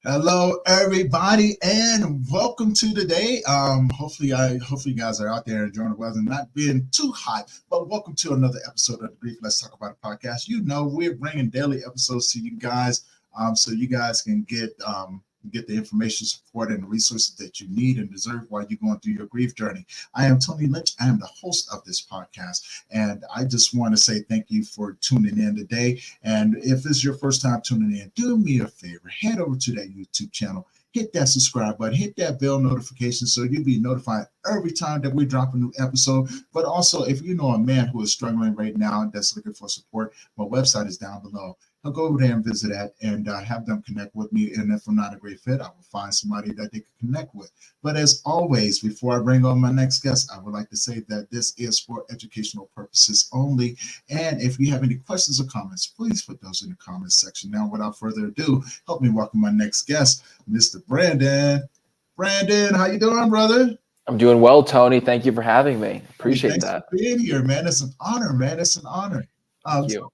Hello, everybody, and welcome to today. Hopefully you guys are out there enjoying the weather, not being too hot. But welcome to another episode of the Brief Let's Talk About It podcast. You know, we're bringing daily episodes to you guys, so you guys can get the information, support, and the resources that you need and deserve while you're going through your grief journey. I am Tony Lynch. I am the host of this podcast, and I just want to say thank you for tuning in today. And if this is your first time tuning in, do me a favor, head over to that YouTube channel, hit that subscribe button, hit that bell notification so you'll be notified every time that we drop a new episode. But also, if you know a man who is struggling right now that's looking for support, my website is down below. I'll go over there and visit that and have them connect with me. And if I'm not a great fit, I will find somebody that they can connect with. But as always, before I bring on my next guest, I would like to say that this is for educational purposes only. And if you have any questions or comments, please put those in the comments section. Now, without further ado, help me welcome my next guest, Mr. Brandon. Brandon, how you doing, brother? I'm doing well, Tony. Thank you for having me. Appreciate Thanks that. for being here, man. It's an honor, man. It's an honor. Thank you.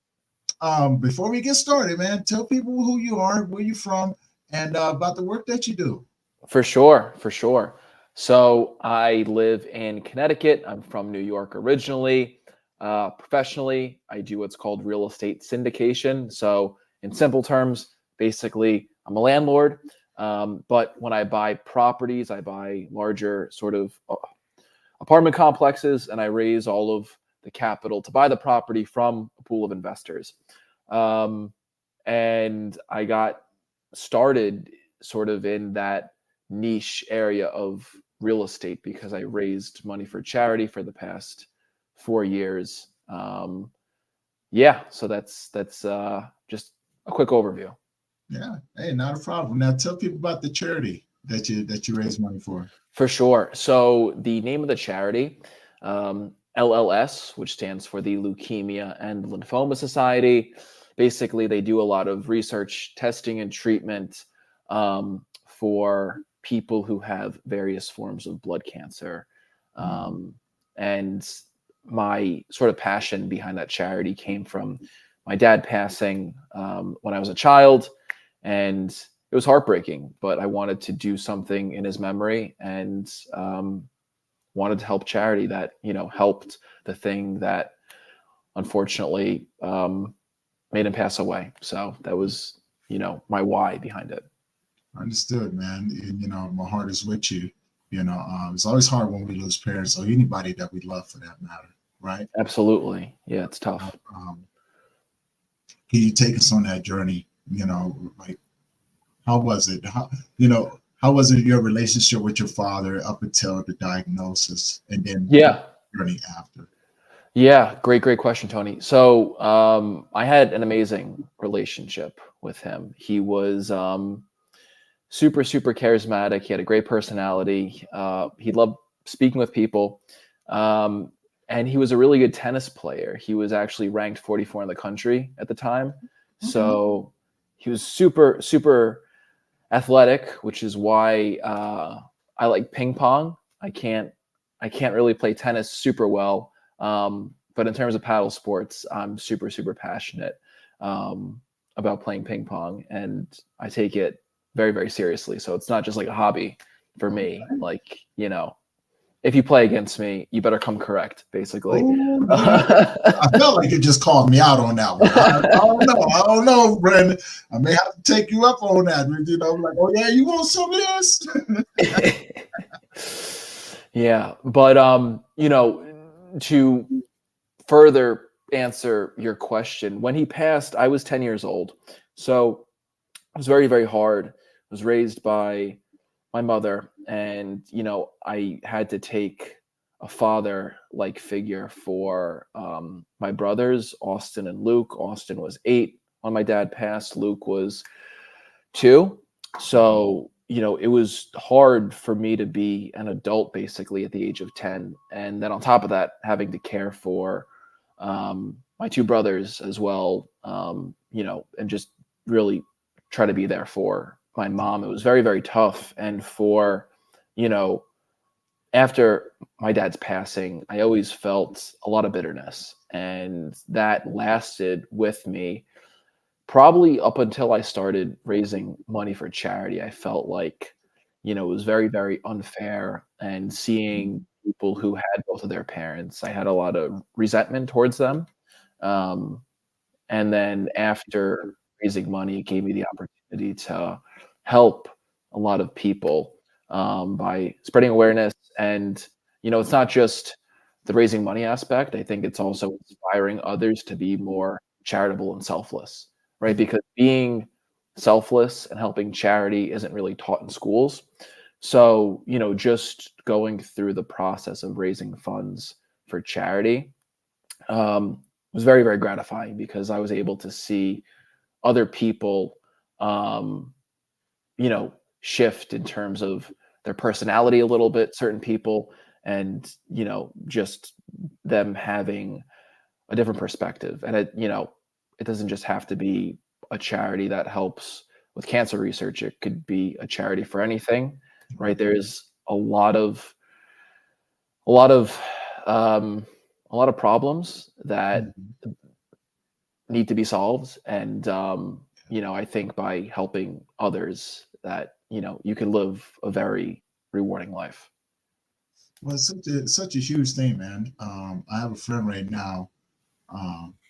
Before we get started, man, tell people who you are, where you're from, and about the work that you do. For sure. So I live in Connecticut. I'm from New York originally. Professionally, I do what's called real estate syndication. So in simple terms, basically, I'm a landlord. But when I buy properties, I buy larger sort of apartment complexes, and I raise all of the capital to buy the property from a pool of investors. And I got started sort of in that niche area of real estate because I raised money for charity for the past 4 years. So that's just a quick overview. Yeah, hey, not a problem. Now tell people about the charity that you raise money for. For sure. So the name of the charity, LLS, which stands for the Leukemia and Lymphoma Society. Basically, they do a lot of research, testing, and treatment for people who have various forms of blood cancer. And my sort of passion behind that charity came from my dad passing when I was a child, and it was heartbreaking, but I wanted to do something in his memory and wanted to help charity that, helped the thing that unfortunately made him pass away. So that was, my why behind it. Understood, man. And, my heart is with you. It's always hard when we lose parents or anybody that we love for that matter, right? Absolutely. Yeah, it's tough. Can you take us on that journey? Like, how was it? How was it your relationship with your father up until the diagnosis and then the journey after? Yeah, great question, Tony. So I had an amazing relationship with him. He was super charismatic. He had a great personality. He loved speaking with people. And he was a really good tennis player. He was actually ranked 44 in the country at the time. Mm-hmm. So he was super athletic, which is why I like ping pong. I can't really play tennis super well. But in terms of paddle sports, I'm super passionate about playing ping pong, and I take it very, very seriously. So it's not just like a hobby for me. Like, if you play against me, you better come correct, basically. Ooh, I felt like you just called me out on that one. I don't know, Brandon. I may have to take you up on that. Like, oh yeah, you want some of this? Yeah, but to further answer your question, when he passed, I was 10 years old. So it was very, very hard. I was raised by my mother, and I had to take a father-like figure for my brothers, Austin and Luke. Austin was 8 when my dad passed. Luke was 2. So it was hard for me to be an adult basically at the age of 10, and then on top of that, having to care for my 2 brothers as well, and just really try to be there for my mom. It was very, very tough. And for, after my dad's passing, I always felt a lot of bitterness, and that lasted with me probably up until I started raising money for charity, I felt like, it was very, very unfair. And seeing people who had both of their parents, I had a lot of resentment towards them. Um, and then after raising money, it gave me the opportunity to help a lot of people by spreading awareness. And, it's not just the raising money aspect. I think it's also inspiring others to be more charitable and selfless, right? Because being selfless and helping charity isn't really taught in schools. So, just going through the process of raising funds for charity was very, very gratifying because I was able to see other people, um, shift in terms of their personality a little bit, certain people, and, just them having a different perspective. And it doesn't just have to be a charity that helps with cancer research. It could be a charity for anything, right? There's a lot of, um, a lot of problems that Mhm. need to be solved. And, I think by helping others that, you can live a very rewarding life. Well, it's such a huge thing, man. I have a friend right now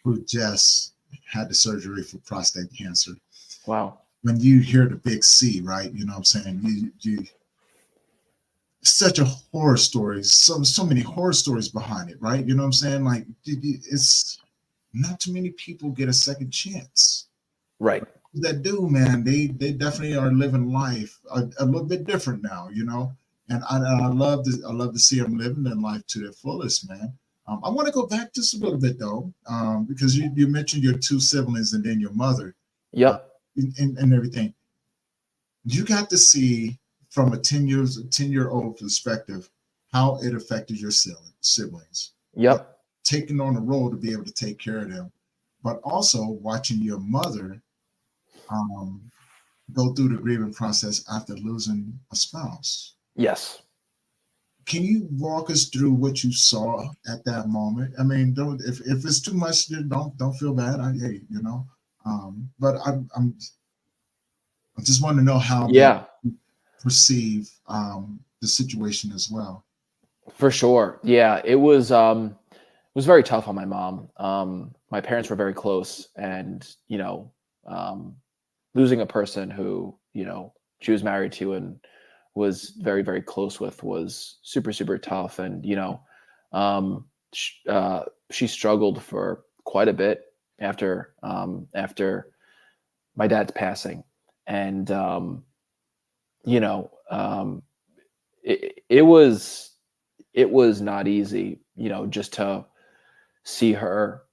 who just had the surgery for prostate cancer. Wow. When you hear the big C, right? You know what I'm saying? You such a horror story. So many horror stories behind it, right? You know what I'm saying? Like it's not too many people get a second chance. Right. That do, man, they definitely are living life a little bit different now, and I love to see them living their life to their fullest, man. I want to go back just a little bit though, because you mentioned your two siblings and then your mother, uh, Yep. and everything. You got to see from a 10-year-old perspective how it affected your siblings, Yep. taking on a role to be able to take care of them, but also watching your mother um, go through the grieving process after losing a spouse. Yes. Can you walk us through what you saw at that moment? I mean, don't if it's too much, don't feel bad. Hey, but I just want to know how they Yeah, perceive the situation as well. for sure. Yeah, it was very tough on my mom. My parents were very close, and um, losing a person who she was married to and was very, very close with was super, super tough. And she struggled for quite a bit after my dad's passing. And you know it was not easy, just to see her,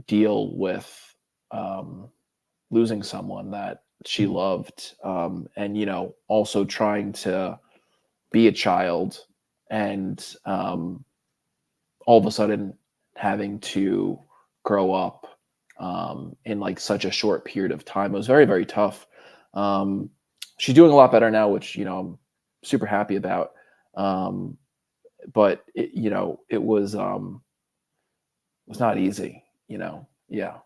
deal with um, losing someone that she loved, and also trying to be a child, and all of a sudden having to grow up in like such a short period of time. It was very, very tough. um, she's doing a lot better now, which I'm super happy about. um, but it was not easy. Yeah.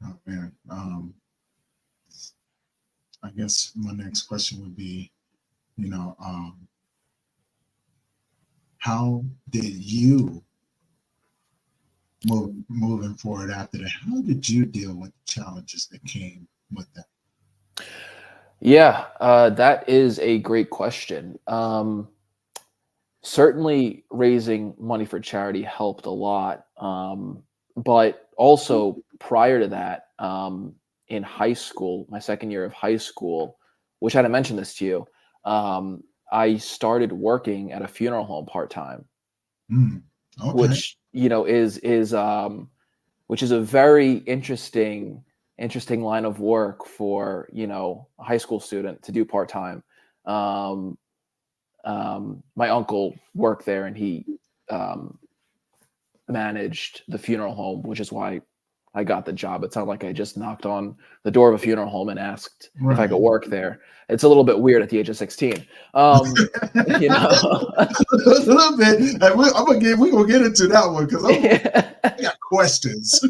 Oh, man. I guess my next question would be, you know, um, how did you moving forward after that? How did you deal with the challenges that came with that? Yeah, that is a great question. Certainly, raising money for charity helped a lot, but also prior to that, in high school, my second year of high school, which I hadn't mentioned this to you, I started working at a funeral home part time, Mm, okay. which which is a very interesting line of work for a high school student to do part time. Um, my uncle worked there, and he um, managed the funeral home, which is why I got the job. It's not like I just knocked on the door of a funeral home and asked if I Right. could work there. It's a little bit weird at the age of 16. You know. A little bit. And we're gonna get into that one because I Yeah. got questions.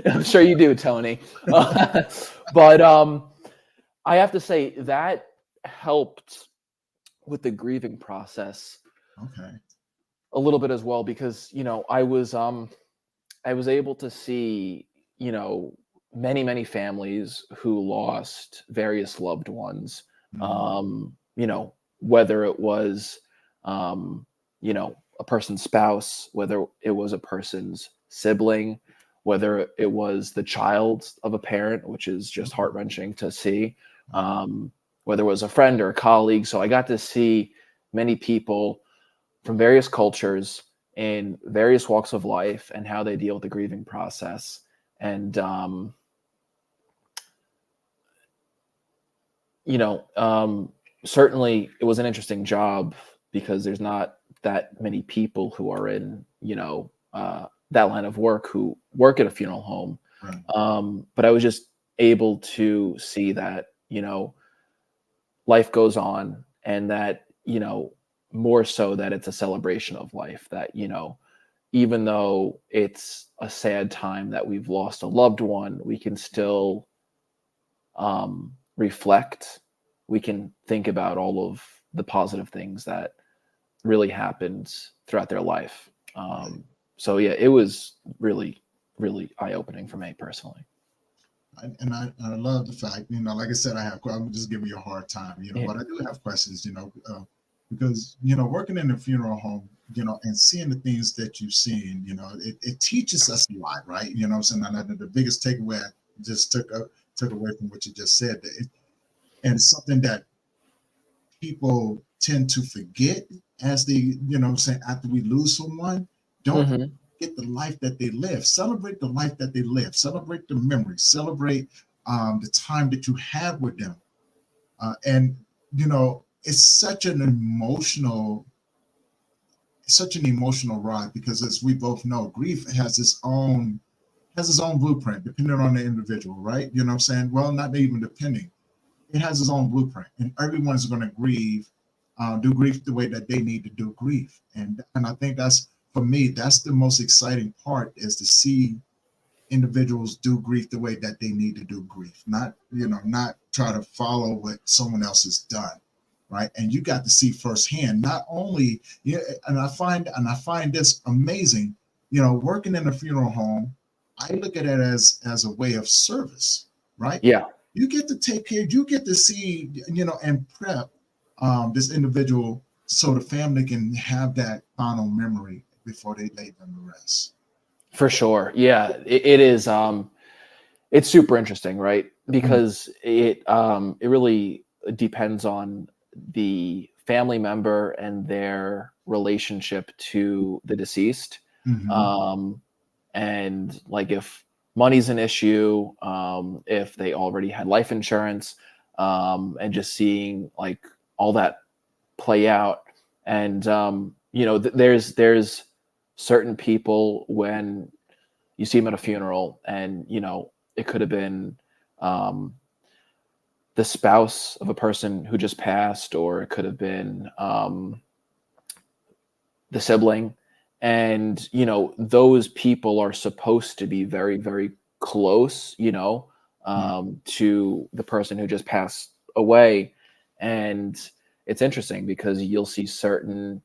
I'm sure you do, Tony. But I have to say that helped with the grieving process Okay. a little bit as well, because I was able to see, many families who lost various loved ones. Mhm. Whether it was, um, a person's spouse, whether it was a person's sibling, whether it was the child of a parent, which is just heart wrenching to see, Wow. whether it was a friend or a colleague. So I got to see many people from various cultures in various walks of life and how they deal with the grieving process. And, you know, um, certainly it was an interesting job because there's not that many people who are in, that line of work who work at a funeral home. Right. But I was just able to see that, life goes on, and that, more so that it's a celebration of life, that, even though it's a sad time that we've lost a loved one, we can still reflect. We can think about all of the positive things that really happened throughout their life. Right. So yeah, it was really, really eye opening for me personally. And I love the fact, like I said, I'm just giving you a hard time, Yeah. but I do have questions, because, working in a funeral home, and seeing the things that you've seen, it teaches us a lot, right? You know what I'm saying? And the biggest takeaway I just took away from what you just said, and it's something that people tend to forget as they, what I'm saying, after we lose someone, don't Hmm. get the life that they live. Celebrate the life that they live. Celebrate the memories. Celebrate the time that you have with them. And it's such an emotional ride, because as we both know, grief has its own blueprint, depending on the individual, right? You know what I'm saying? Well, not even depending. It has its own blueprint, and everyone's going to do grief the way that they need to do grief. And I think that's, for me, that's the most exciting part, is to see individuals do grief the way that they need to do grief, not try to follow what someone else has done, right? And you got to see firsthand, not only, and I find this amazing, working in a funeral home. I look at it as a way of service, right? Yeah, You get to take care, you get to see, and prep this individual, so the family can have that final memory before they lay them to rest. for sure. Yeah, it is. It's super interesting, right? Mm. Because it really depends on the family member and their relationship to the deceased. Mhm. Um, and like if money's an issue, if they already had life insurance, and just seeing like all that play out. And there's certain people when you see them at a funeral, and it could have been um, the spouse of a person who just passed, or it could have been the sibling, and those people are supposed to be very, very close, Mm. to the person who just passed away. And it's interesting because you'll see certain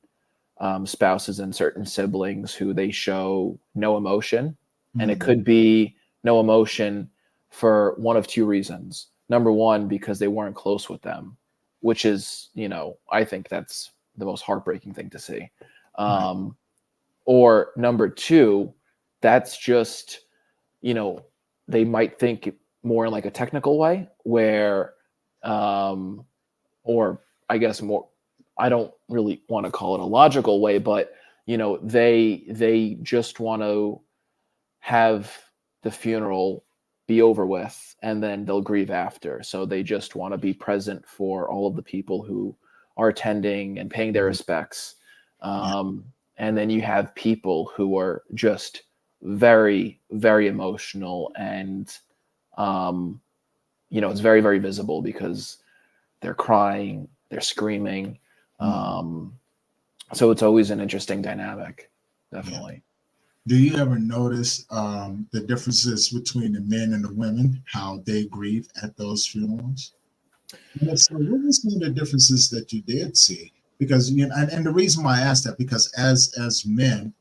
spouses and certain siblings who they show no emotion. And it Mm. could be no emotion for one of two reasons. Number one, because they weren't close with them, which is, I think that's the most heartbreaking thing to see. Right. Um, or number two, that's just, you know, they might think more in like a technical way where, um, or I guess more, I don't really want to call it a logical way, but they just want to have the funeral be over with and then they'll grieve after. So they just want to be present for all of the people who are attending and paying their Mhm. respects. Yeah. Um, and then you have people who are just very, very emotional, and um, it's very, very visible because they're crying, they're screaming. Mm. Um, so it's always an interesting dynamic, Yeah. definitely. Do you ever notice the differences between the men and the women, how they grieve at those funerals? And so, what were some of the differences that you did see? Because and the reason why I asked that, because as men,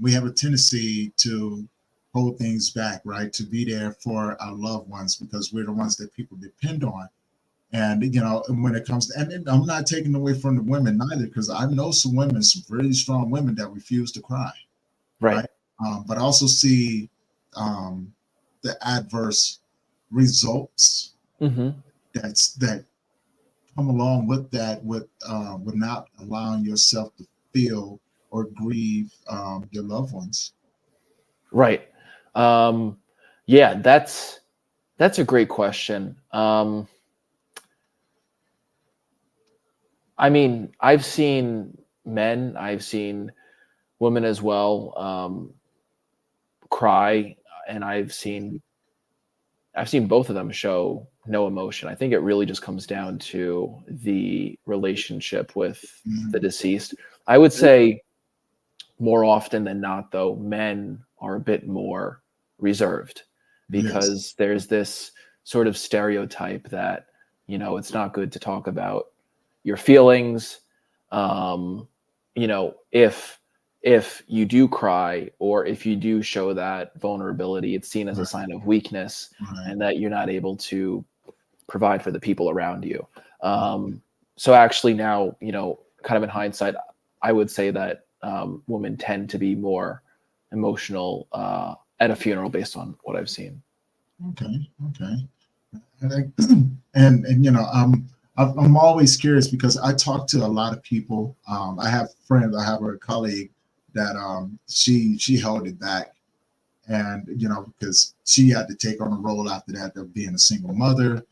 we have a tendency to hold things back, right? To be there for our loved ones because we're the ones that people depend on. And when it comes to, and I'm not taking away from the women neither, because I know some women, some really strong women that refuse to cry, Right. right? But I also see um, the adverse results Hmm. that come along with that, with not allowing yourself to feel or grieve your loved ones. Right. Um, yeah, that's a great question. I mean, I've seen men, I've seen women as well, cry, and I've seen both of them show no emotion. I think it really just comes down to the relationship with the Mhm. deceased. I would say more often than not, though, men are a bit more reserved Yes. because there's this sort of stereotype that, it's not good to talk about your feelings. Um, if you do cry or if you do show that vulnerability, it's seen as a Right. sign of weakness Right. and that you're not able to provide for the people around you. So actually now, kind of in hindsight, I would say that women tend to be more emotional at a funeral based on what I've seen. Okay. Okay. And and I'm always curious because I talk to a lot of people. I have friends. I have a colleague that she held it back, and because she had to take on a role after that of being a single mother,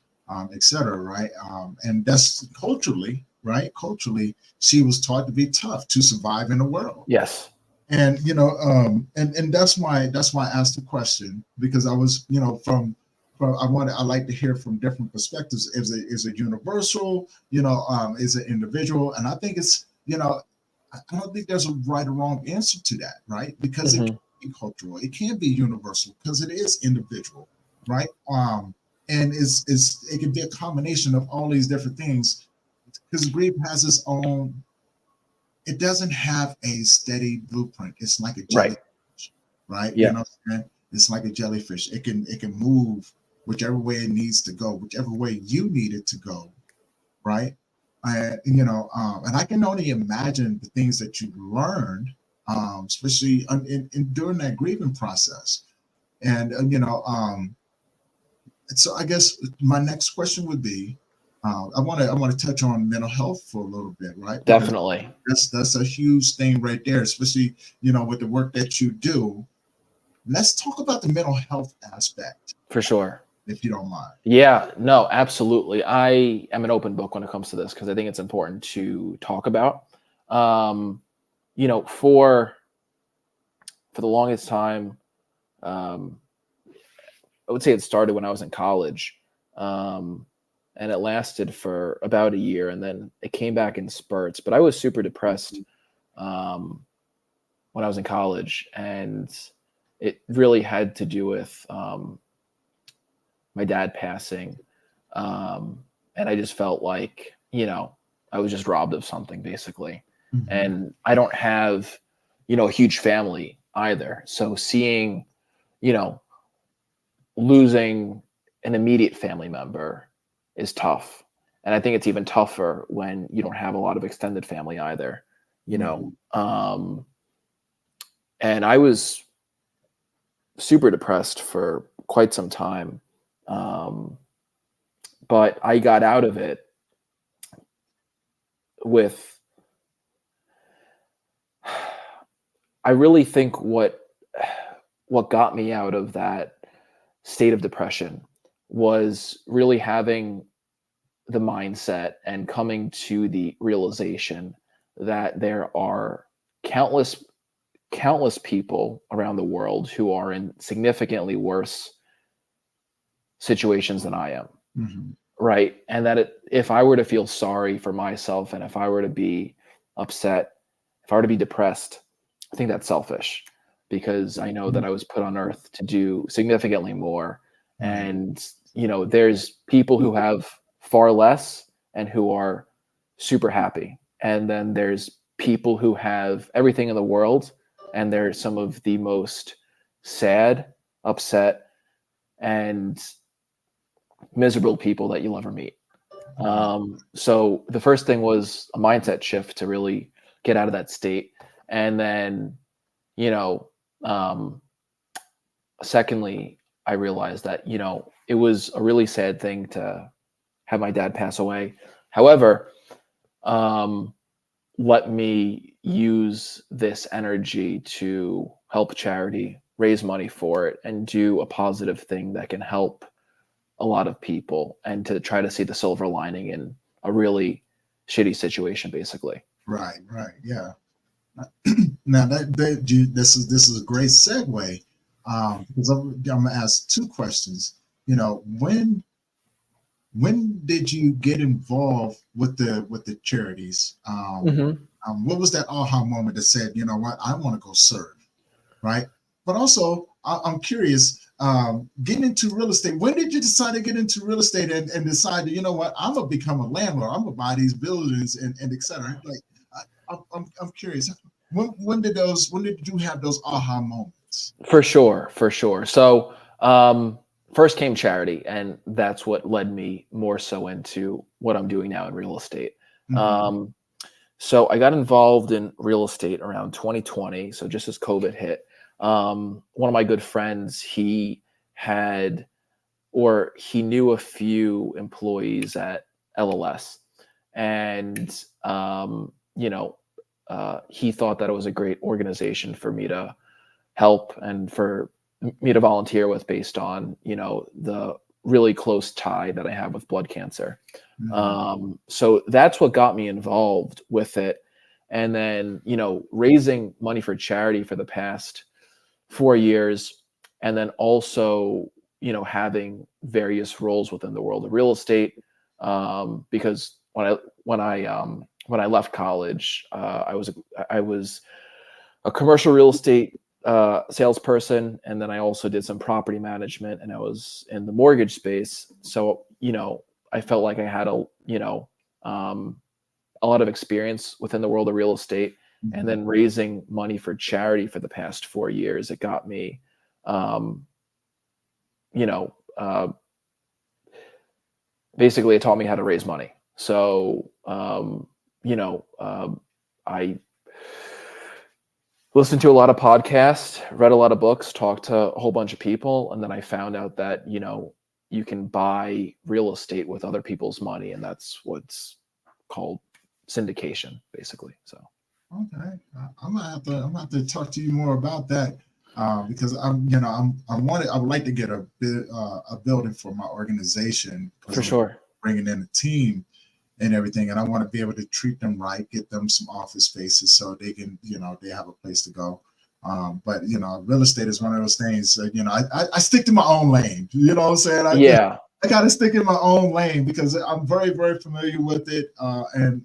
etc. Right, and that's culturally right. Culturally, she was taught to be tough to survive in the world, Yes. and and that's why I asked the question, because I was from I like to hear from different perspectives. Is it universal? Is it individual? And I think it's I don't think there's a right or wrong answer to that, right? Because it Hmm. can be cultural, it can be universal, because it is individual, right? And is it can be a combination of all these different things, because grief has its own. It doesn't have a steady blueprint. It's like a Right. jellyfish, right? Yeah. It's like a jellyfish. It can move whichever way it needs to go, whichever way you need it to go, right? And I can only imagine the things that you learned, especially during that grieving process. And so I guess my next question would be, I want to touch on mental health for a little bit, right? Because Definitely. that's a huge thing right there, especially with the work that you do. Let's talk about the mental health aspect, For sure. if you don't mind. Yeah, no, absolutely. I am an open book when it comes to this because I think it's important to talk about. Um, you know, for the longest time, um, I would say it started when I was in college, um, and it lasted for about a year, and then it came back in spurts. But I was super depressed um, when I was in college, and it really had to do with my dad passing, and I just felt like I was just robbed of something basically, Mhm. and I don't have a huge family either, so seeing you know losing an immediate family member is tough. And I think it's even tougher when you don't have a lot of extended family either, you know. Mhm. And I was super depressed for quite some time. Um, but I got out of it with, I really think what got me out of that state of depression was really having the mindset and coming to the realization that there are countless countless people around the world who are in significantly worse situations than I am, Mhm. right? And that if I were to feel sorry for myself and if I were to be upset, if I were to be depressed, I think that's selfish because I know that Mhm. I was put on earth to do significantly more. Right. And, there's people who have far less and who are super happy. And then there's people who have everything in the world and they're some of the most sad, upset, and miserable people that you'll ever meet. Right. So the first thing was a mindset shift to really get out of that state. And then, you know, um, secondly, I realized that, it was a really sad thing to have my dad pass away. However, um, let me use this energy to help charity, raise money for it, and do a positive thing that can help a lot of people and to try to see the silver lining in a really shitty situation, basically. Right. Right. Yeah. Now this is a great segue, because I'm gonna ask two questions. When did you get involved with the charities? Hmm. What was that aha moment that said, you know what, I want to go serve, right? But also, I'm curious, getting into real estate. When did you decide to get into real estate and decide that, you know what, I'm gonna become a landlord. I'm gonna buy these buildings and et cetera. Like, I'm curious. When did you have those aha moments? For sure, for sure. So, first came charity, and that's what led me more so into what I'm doing now in real estate. Mhm. Um, so I got involved in real estate around 2020. So just as COVID hit, one of my good friends, had he knew a few employees at LLS, and he thought that it was a great organization for me to help and for me to volunteer with, based on the really close tie that I have with blood cancer. Mhm. So that's what got me involved with it. And then raising money for charity for the past 4 years, and then also having various roles within the world of real estate, because when I left college, I was a commercial real estate salesperson, and then I also did some property management, and I was in the mortgage space. So I felt like I had um, a lot of experience within the world of real estate. And Mhm. then raising money for charity for the past 4 years, it got me, um, you know, uh, basically it taught me how to raise money. So, I listened to a lot of podcasts, read a lot of books, talked to a whole bunch of people, and then I found out that you can buy real estate with other people's money, and that's what's called syndication, basically. So Okay, I'm gonna have to talk to you more about that, because I would like to get a building for my organization because for I'm sure. bringing in a team and everything, and I want to be able to treat them right, get them some office spaces so they can, they have a place to go. But real estate is one of those things. I stick to my own lane. You know what I'm saying? Yeah, I got to stick in my own lane because I'm very, very familiar with it, and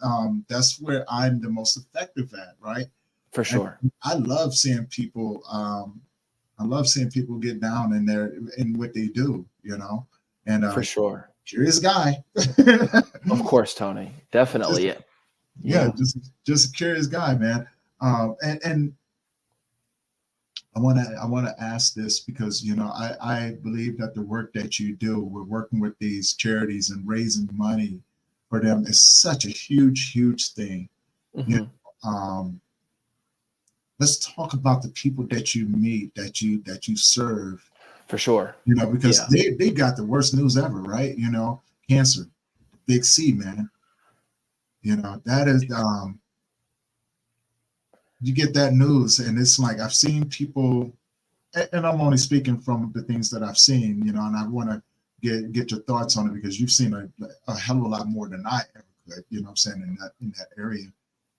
that's where I'm the most effective at, right? for And sure. I love seeing people. I love seeing people get down in what they do, and For sure. curious guy. Of course, Tony. just Definitely. Yeah. yeah, Yeah. just a curious guy, man. And I want to ask this because I believe that the work that you do, we're working with these charities and raising money for them is such a huge thing. You Hmm. um, let's talk about the people that you meet, that you serve. For sure. Because Yeah. they got the worst news ever, right? Cancer, big C, man. That is you get that news, and it's like I've seen people, and I'm only speaking from the things that I've seen, and I want to get your thoughts on it because you've seen a hell of a lot more than I ever could, what I'm saying, in that area.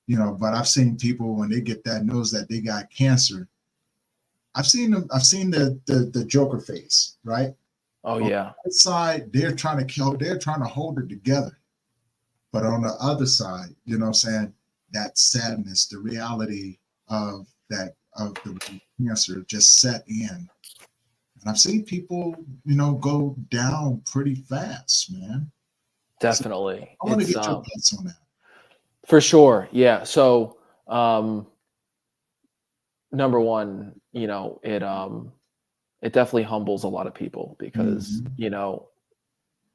But I've seen people when they get that news that they got cancer. I've seen them, I've seen the Joker face, right? Oh On yeah. one side, they're trying to hold it together. But on the other side, what I'm saying, that sadness, the reality of that of the cancer just set in. And I've seen people, go down pretty fast, man. Definitely. I want to It's get your thoughts on that. for sure. Yeah. So number one, it definitely humbles a lot of people because, Mhm.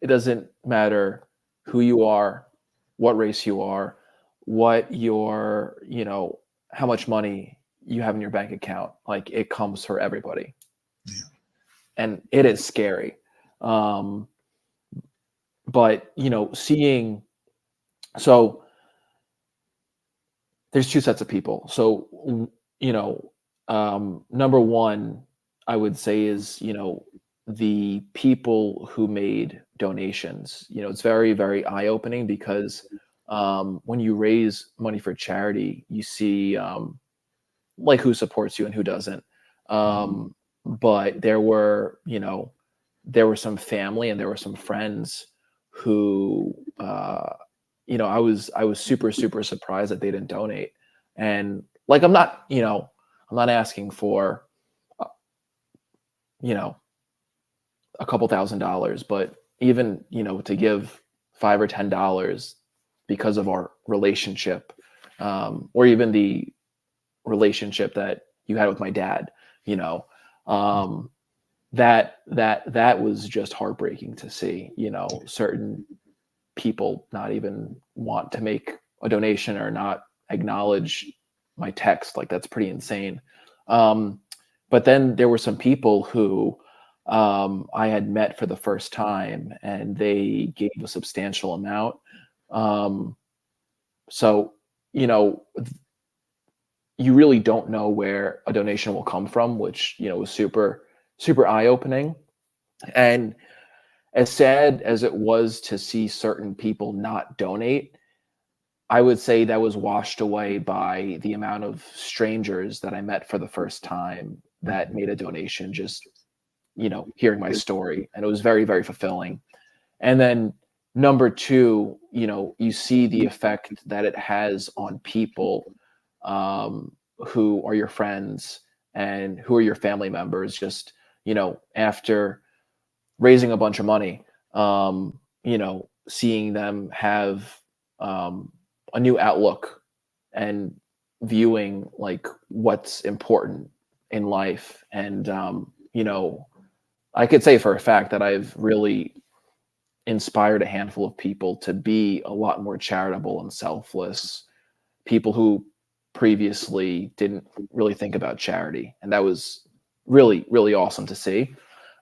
it doesn't matter who you are, what race you are, what your, how much money you have in your bank account. Like it comes for everybody. Yeah. And it is scary. Um, but, so there's two sets of people. So, number one, I would say is, the people who made donations. It's very, very eye opening because when you raise money for charity, you see like who supports you and who doesn't. But there were some family and there were some friends who I was super, super surprised that they didn't donate. And like I'm not asking for uh, you know a couple $1,000s, but even to give $5 or $10 because of our relationship, or even the relationship that you had with my dad, you know, um, that was just heartbreaking to see. Certain people not even want to make a donation or not acknowledge my text. Like that's pretty insane. Um, but then there were some people who I had met for the first time, and they gave a substantial amount. Um, so you know, you really don't know where a donation will come from, which was super, super eye opening. And as sad as it was to see certain people not donate, I would say that was washed away by the amount of strangers that I met for the first time that made a donation, just, hearing my story. And it was very, very fulfilling. And then number two, you see the effect that it has on people who are your friends and who are your family members, just, after raising a bunch of money, seeing them have a new outlook and viewing like what's important in life. And, I could say for a fact that I've really inspired a handful of people to be a lot more charitable and selfless, people who previously didn't really think about charity. And that was really, really awesome to see.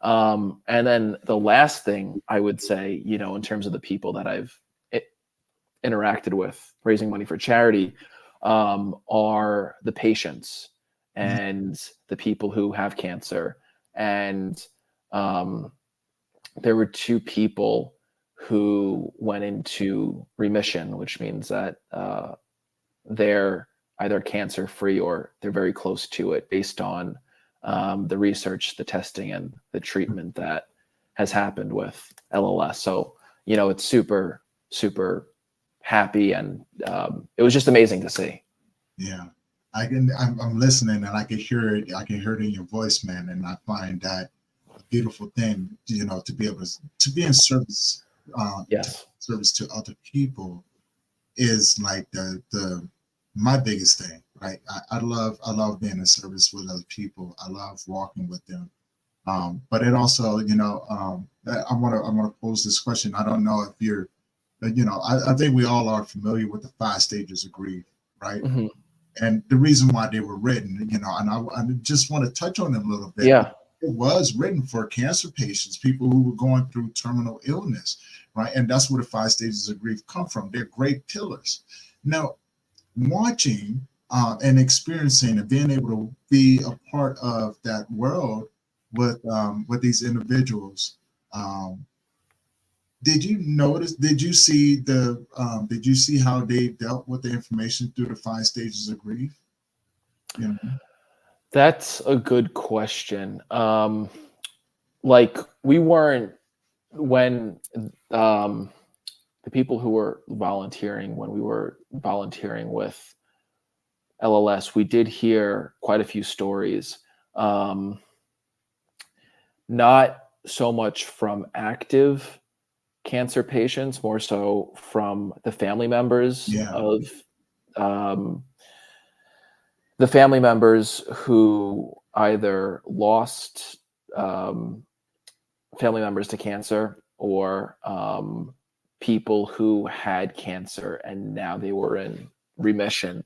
And then the last thing I would say, in terms of the people that I've interacted with raising money for charity, are the patients and the people who have cancer. And there were two people who went into remission, which means that they're either cancer free or they're very close to it based on the research, the testing, and the treatment that has happened with LLS. So, it's super, super happy. And it was just amazing to see. Yeah. I'm listening and I can hear it. I can hear it in your voice, man. And I find that a beautiful thing, to be able to be in service, Yes. service to other people is like the my biggest thing, right? I love being in service with other people. I love walking with them. But it also, I want to pose this question. I don't know if you're, I think we all are familiar with the 5 stages of grief, right? Hmm. And the reason why they were written, and I just want to touch on them a little bit. Yeah. It was written for cancer patients, people who were going through terminal illness, right? And that's where the 5 stages of grief come from. They're great pillars. Now, watching and experiencing and being able to be a part of that world with these individuals, um, did you notice? Did you see how they dealt with the information through the 5 stages of grief? You know? That's a good question. Like we weren't when um, the people who were volunteering, when we were volunteering with LLS, we did hear quite a few stories. Not so much from active cancer patients, more so from the family members of the family members who either lost family members to cancer, or people who had cancer and now they were in remission.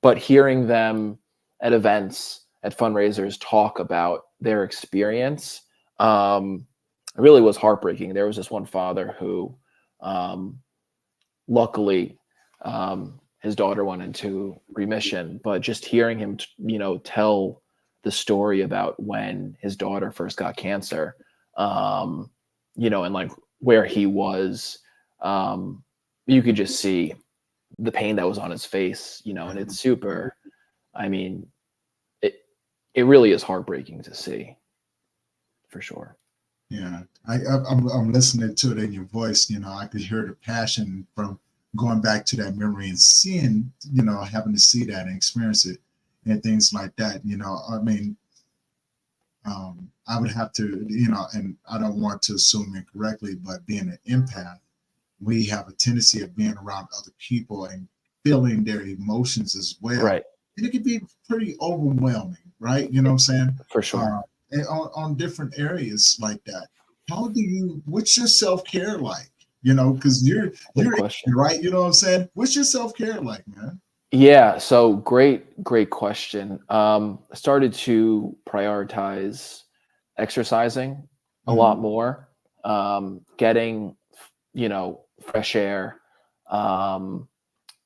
But hearing them at events, at fundraisers, talk about their experience, really was heartbreaking. There was this one father who, luckily, his daughter went into remission, but just hearing him, tell the story about when his daughter first got cancer, and like where he was, you could just see the pain that was on his face, and it's super, I mean, it really is heartbreaking to see, for sure. Yeah, I'm listening to it in your voice. I could hear the passion from going back to that memory and seeing, having to see that and experience it and things like that. I mean, I would have to, and I don't want to assume incorrectly, but being an empath, we have a tendency of being around other people and feeling their emotions as well. Right. And it can be pretty overwhelming, right? You know what I'm saying? For sure. And on different areas like that. What's your self-care like? Because you're right. You know what I'm saying? What's your self-care like, man? Yeah. So great question. I started to prioritize exercising a lot more, getting, fresh air,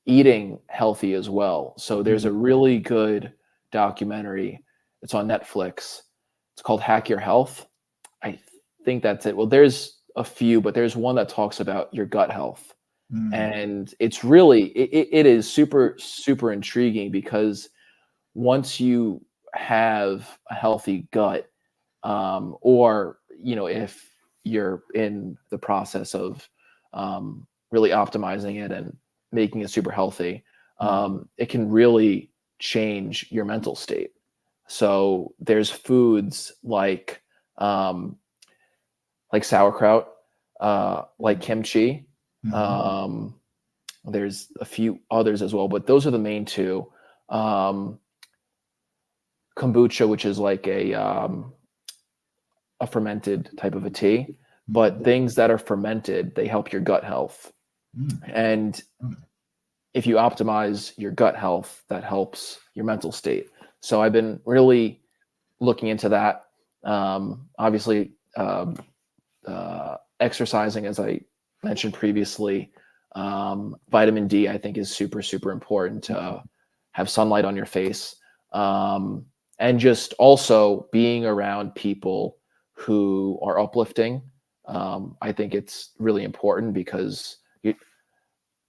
eating healthy as well. So there's a really good documentary. It's on Netflix. It's called Hack Your Health. I think that's it. Well, there's a few, but there's one that talks about your gut health. And it's really, it is super, super intriguing, because once you have a healthy gut, or, if you're in the process of really optimizing it and making it super healthy, it can really change your mental state. So there's foods like sauerkraut, like kimchi. There's a few others as well, but those are the main two. Kombucha, which is like a fermented type of a tea, but things that are fermented, they help your gut health. And if you optimize your gut health, that helps your mental state. So I've been really looking into that. Obviously, exercising, as I mentioned previously, vitamin D, I think, is super, super important to have sunlight on your face. And just also being around people who are uplifting. I think it's really important, because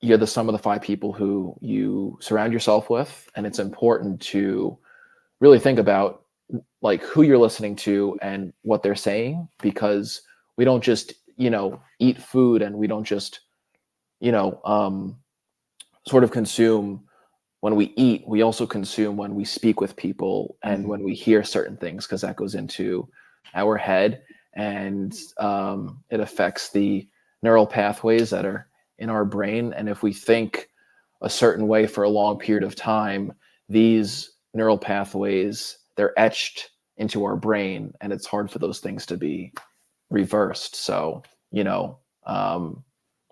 you're the sum of the 5 people who you surround yourself with. And it's important to really think about like who you're listening to and what they're saying, because we don't just, eat food, and we don't just, sort of consume when we eat. We also consume when we speak with people and when we hear certain things, because that goes into our head, and it affects the neural pathways that are in our brain. And if we think a certain way for a long period of time, these neural pathways, they're etched into our brain, and it's hard for those things to be reversed. So,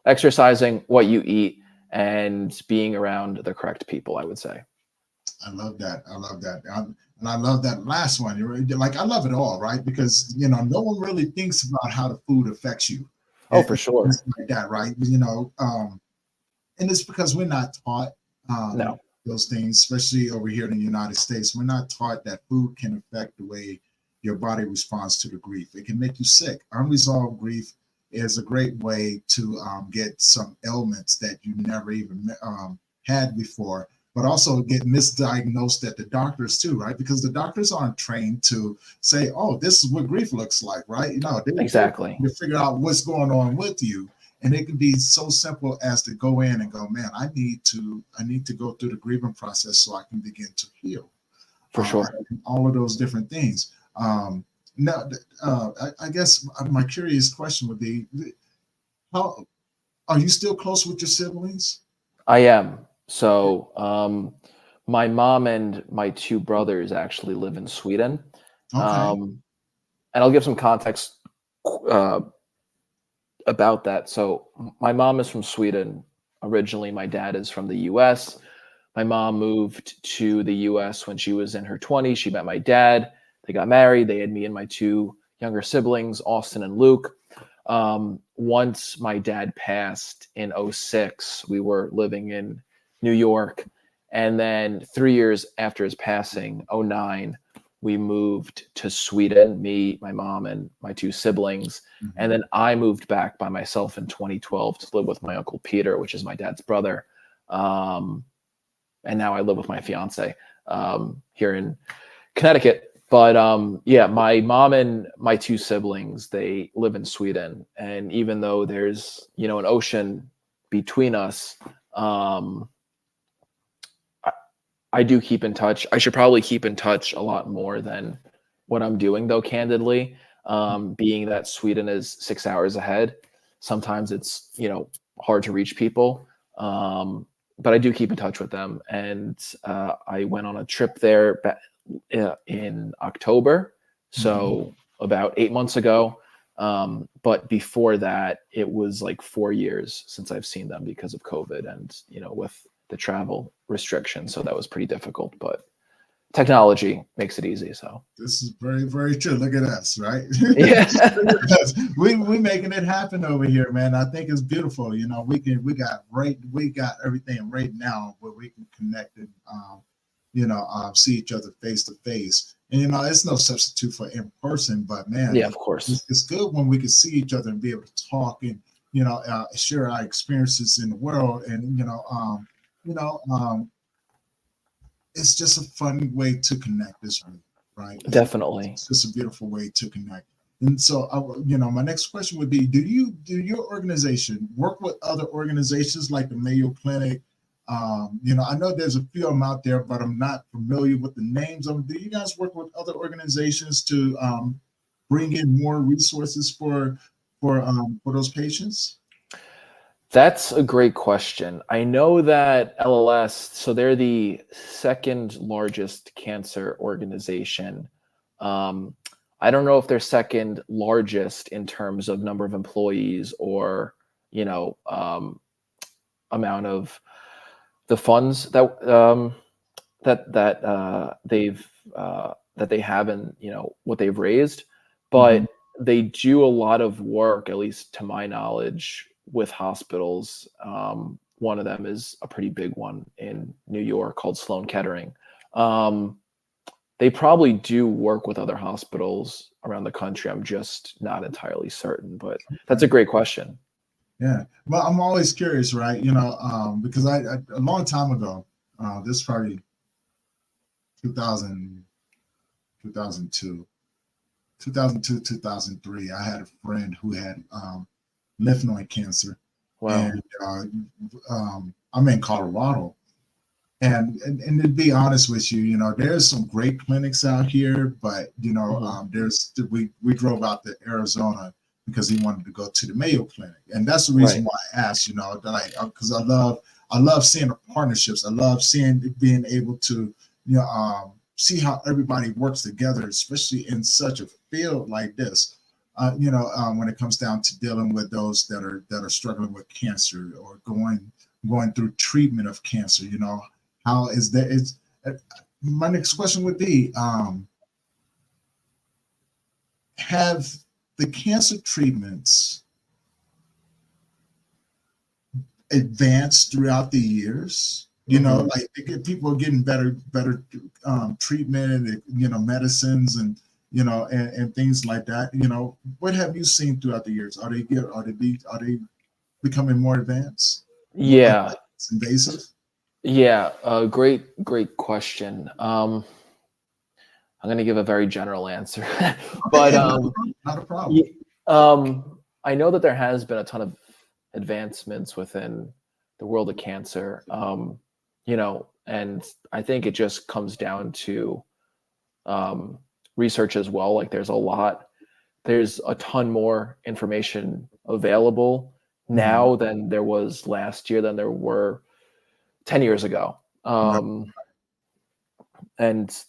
exercising, what you eat, and being around the correct people, I would say. I love that. And I love that last one. Like, I love it all, right? Because, no one really thinks about how the food affects you. Oh, for sure. Like that, right? And it's because we're not taught No. those things, especially over here in the United States. We're not taught that food can affect the way your body responds to the grief. It can make you sick. Unresolved grief is a great way to get some ailments that you never even had before, but also get misdiagnosed at the doctors too, right? Because the doctors aren't trained to say, oh, this is what grief looks like, right? Exactly. To figure out what's going on with you. And it can be so simple as to go in and go, man, I need to go through the grieving process so I can begin to heal. For sure. All of those different things. Now, I guess my curious question would be, how are you still close with your siblings? I am. So my mom and my two brothers actually live in Sweden. Okay. And I'll give some context uh, about that. So my mom is from Sweden originally. My dad is from the US. My mom moved to the US when she was in her 20s. She met my dad. They got married. They had me and my two younger siblings, Austin and Luke. Once my dad passed in 06, we were living in New York. And then 3 years after his passing, 09, we moved to Sweden, me, my mom, and my two siblings. Mm-hmm. And then I moved back by myself in 2012 to live with my uncle Peter, which is my dad's brother. And now I live with my fiance here in Connecticut. But yeah, my mom and my two siblings, they live in Sweden. And even though there's, an ocean between us, I do keep in touch. I should probably keep in touch a lot more than what I'm doing, though, candidly, being that Sweden is 6 hours ahead. Sometimes it's, hard to reach people. But I do keep in touch with them. And I went on a trip there in October. So about 8 months ago. But before that, it was like 4 years since I've seen them because of COVID and, with the travel restrictions. So that was pretty difficult, but technology makes it easy. So this is very, very true. Look at us, right? Yeah. we making it happen over here, man. I think it's beautiful. We got everything right now where we can connect and see each other face to face. And it's no substitute for in person, but man, yeah, of course, it's good when we can see each other and be able to talk and share our experiences in the world. And it's just a fun way to connect this week, right? Definitely. It's just a beautiful way to connect. And so, my next question would be, do your organization work with other organizations like the Mayo Clinic? I know there's a few of them out there, but I'm not familiar with the names of them. Do you guys work with other organizations to bring in more resources for those patients? That's a great question. I know that LLS, so they're the second largest cancer organization. I don't know if they're second largest in terms of number of employees or, amount of the funds that they have and what they've raised, but they do a lot of work, at least to my knowledge, with hospitals. One of them is a pretty big one in New York called Sloan Kettering. They probably do work with other hospitals around the country. I'm just not entirely certain, but that's a great question. Yeah. Well, I'm always curious, right? Because I a long time ago, this is probably 2000, 2002, 2003, I had a friend who had lymph node cancer. Wow. And I'm in Colorado. And to be honest with you, there's some great clinics out here, but we drove out to Arizona because he wanted to go to the Mayo Clinic, and that's the reason why I asked. Because I love seeing the partnerships. I love being able to see how everybody works together, especially in such a field like this. When it comes down to dealing with those that are struggling with cancer or going through treatment of cancer, how is that? It's my next question would be: have the cancer treatments advanced throughout the years? Like people are getting better treatment, and medicines and things like that. What have you seen throughout the years? Are they becoming more advanced? Yeah. Invasive? Yeah. Great question. I'm going to give a very general answer, but not a problem. I know that there has been a ton of advancements within the world of cancer. And I think it just comes down to research as well. Like there's a ton more information available now than there was last year, than there were 10 years ago. And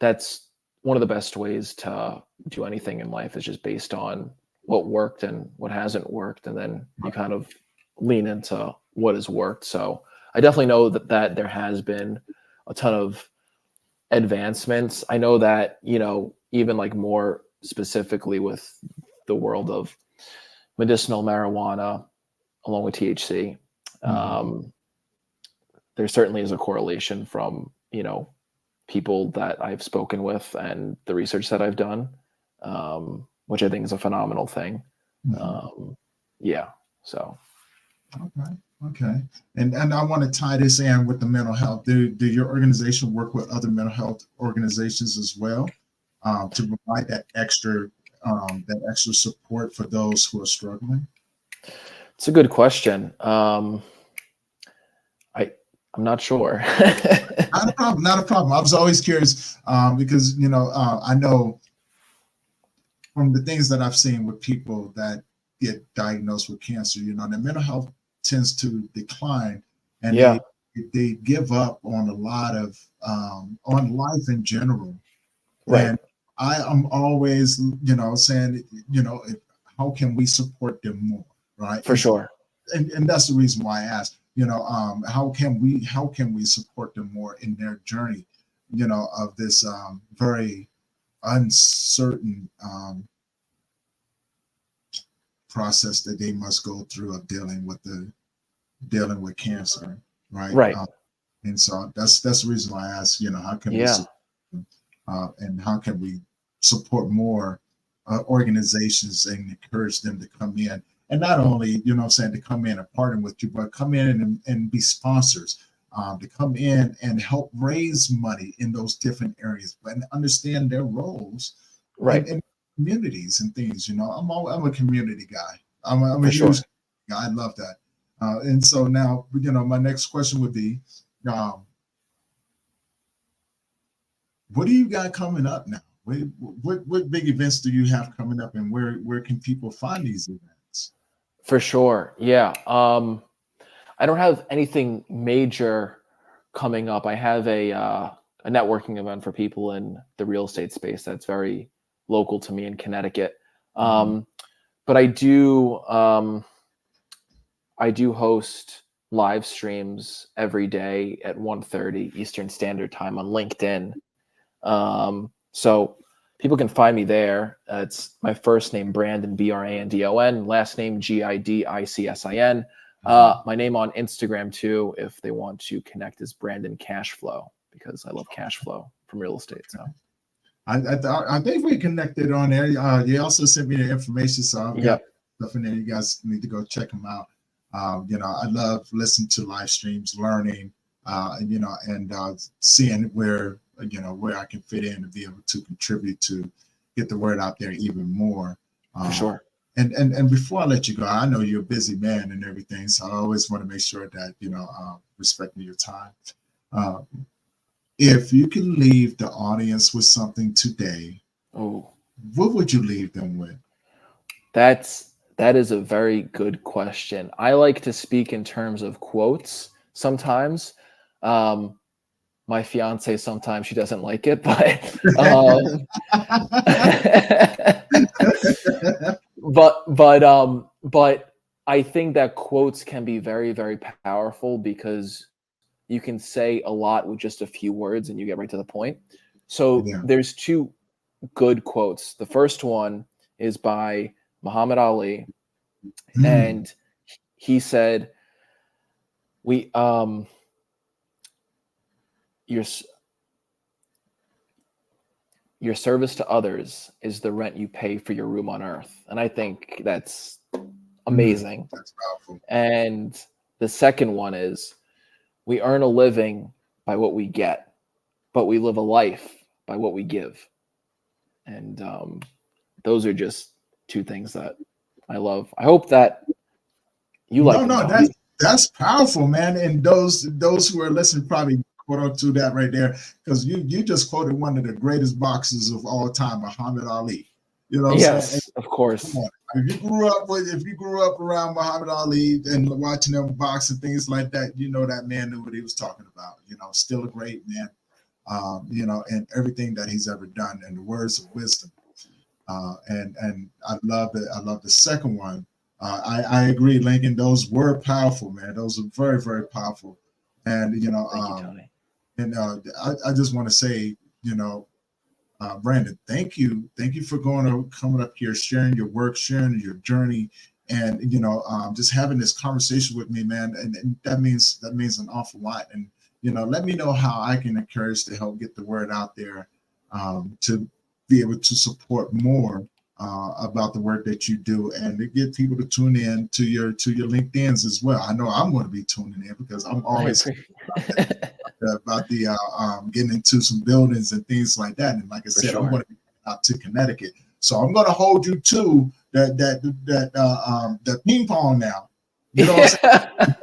that's one of the best ways to do anything in life, is just based on what worked and what hasn't worked. And then you kind of lean into what has worked. So I definitely know that there has been a ton of advancements. I know that, even like more specifically with the world of medicinal marijuana along with THC, there certainly is a correlation from, people that I've spoken with and the research that I've done, which I think is a phenomenal thing. So. Okay. And I want to tie this in with the mental health. Do your organization work with other mental health organizations as well, to provide that extra support for those who are struggling? It's a good question. I'm not sure. Not a problem. I was always curious, because I know from the things that I've seen with people that get diagnosed with cancer, their mental health tends to decline, and they give up on a lot of on life in general. Right. And I am always saying, how can we support them more, right? For sure. And that's the reason why I asked, how can we support them more in their journey, of this very uncertain process that they must go through of dealing with cancer, right? Right. And so that's the reason why I asked, how can we support them, and how can we support more organizations and encourage them to come in, and not only to come in and partner with you, but come in and be sponsors, to come in and help raise money in those different areas, but understand their roles, right, in communities and things. I'm a community guy. I'm a For huge sure. guy. I love that. And so now, my next question would be, what do you got coming up now? What big events do you have coming up, and where can people find these events? For sure. Yeah. I don't have anything major coming up. I have a networking event for people in the real estate space that's very local to me in Connecticut. But I do host live streams every day at 1:30 Eastern Standard Time on LinkedIn. So people can find me there. It's my first name, Brandon, Brandon, last name, Gidicsin. My name on Instagram too, if they want to connect, is Brandon Cashflow, because I love cash flow from real estate. So I think we connected on there. You also sent me the information, so I've got stuff in there. You guys need to go check them out. I love listening to live streams, learning, and seeing where I can fit in to be able to contribute to get the word out there even more. For sure. And before I let you go, I know you're a busy man and everything, so I always want to make sure that respecting your time. If you can leave the audience with something today, what would you leave them with? That is a very good question. I like to speak in terms of quotes sometimes. My fiance, sometimes she doesn't like it, but but I think that quotes can be very, very powerful, because you can say a lot with just a few words and you get right to the point. So there's two good quotes. The first one is by Muhammad Ali, and he said, your service to others is the rent you pay for your room on earth. And I think that's amazing. That's powerful. And the second one is, we earn a living by what we get, but we live a life by what we give. And those are just two things that I hope that you like No, them, no, Tony. that's powerful, man. And those who are listening probably quote on to that right there, because you just quoted one of the greatest boxers of all time, Muhammad Ali. You know what I'm saying? And Yes, of come course. on, if you grew up around Muhammad Ali and watching them box and things like that, you know that man knew what he was talking about. You know, still a great man. You know, and everything that he's ever done, and the words of wisdom. And I love it. I love the second one. I agree, Lincoln. Those were powerful, man. Those are very, very powerful. And you know, Thank you, Tony. and I just want to say, you know, Brandon, thank you for coming up here, sharing your work, sharing your journey, and you know, just having this conversation with me, man. And that means an awful lot. And you know, let me know how I can encourage to help get the word out there, to be able to support more about the work that you do, and to get people to tune in to your LinkedIn's as well. I know I'm going to be tuning in because I'm I always appreciate about the getting into some buildings and things like that. And like I for said, I'm sure. going to be out to Connecticut, so I'm going to hold you to that ping pong now. You know what I'm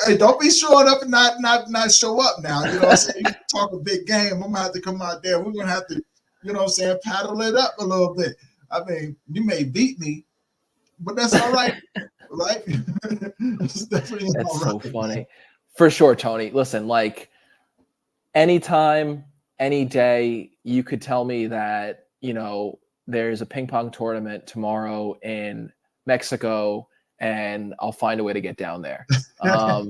saying? Don't be showing up and not show up now. You know what I'm saying? You talk a big game. I'm gonna have to come out there. We're gonna have to, you know what I'm saying, paddle it up a little bit. I mean, you may beat me, but that's all right, right? It's definitely That's all so right, man. funny. For sure, Tony. Listen, like anytime, any day, you could tell me that, there's a ping pong tournament tomorrow in Mexico and I'll find a way to get down there. I'm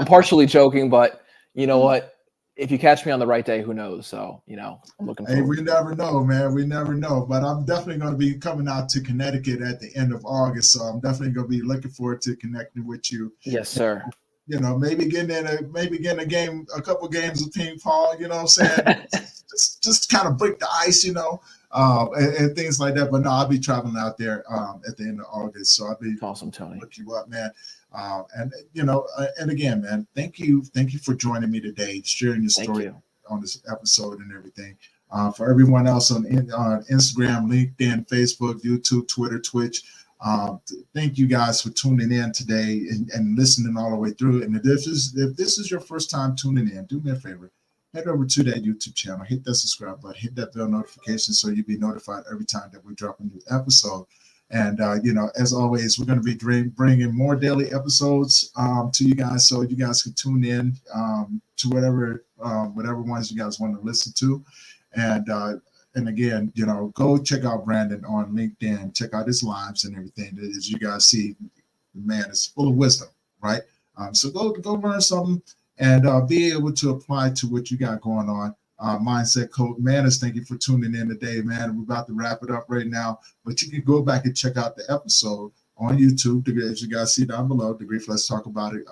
partially joking, but you know what? If you catch me on the right day, who knows? So, I'm looking Hey, forward we to it. never know, man. We never know. But I'm definitely going to be coming out to Connecticut at the end of August, so I'm definitely going to be looking forward to connecting with you. Yes, sir. You know, maybe getting a game, a couple games of ping pong. You know what I'm saying? Just kind of break the ice, and things like that. But no, I'll be traveling out there at the end of August, so I'll be Awesome, Tony. look you up, man. And again, man, thank you for joining me today, sharing your Thank story you. on this episode and everything. For everyone else on Instagram, LinkedIn, Facebook, YouTube, Twitter, Twitch, thank you guys for tuning in today and listening all the way through. And if this is your first time tuning in, do me a favor, head over to that YouTube channel, hit that subscribe button, hit that bell notification so you'll be notified every time that we drop a new episode. And as always, we're going to be bringing more daily episodes to you guys, so you guys can tune in to whatever ones you guys want to listen to. And again, go check out Brandon on LinkedIn, check out his lives and everything. As you guys see, the man is full of wisdom, right? So go learn something and be able to apply to what you got going on. Mindset Coach Manners, thank you for tuning in today, man. We're about to wrap it up right now, but you can go back and check out the episode on YouTube. As you guys see down below, the Grief Let's Talk About It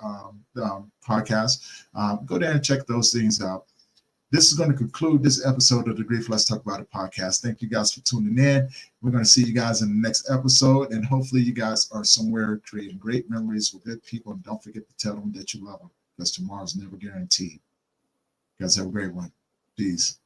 podcast. Go there and check those things out. This is going to conclude this episode of the Grief Let's Talk About It podcast. Thank you guys for tuning in. We're going to see you guys in the next episode, and hopefully you guys are somewhere creating great memories with good people, and don't forget to tell them that you love them, because tomorrow's never guaranteed. You guys have a great one. Peace.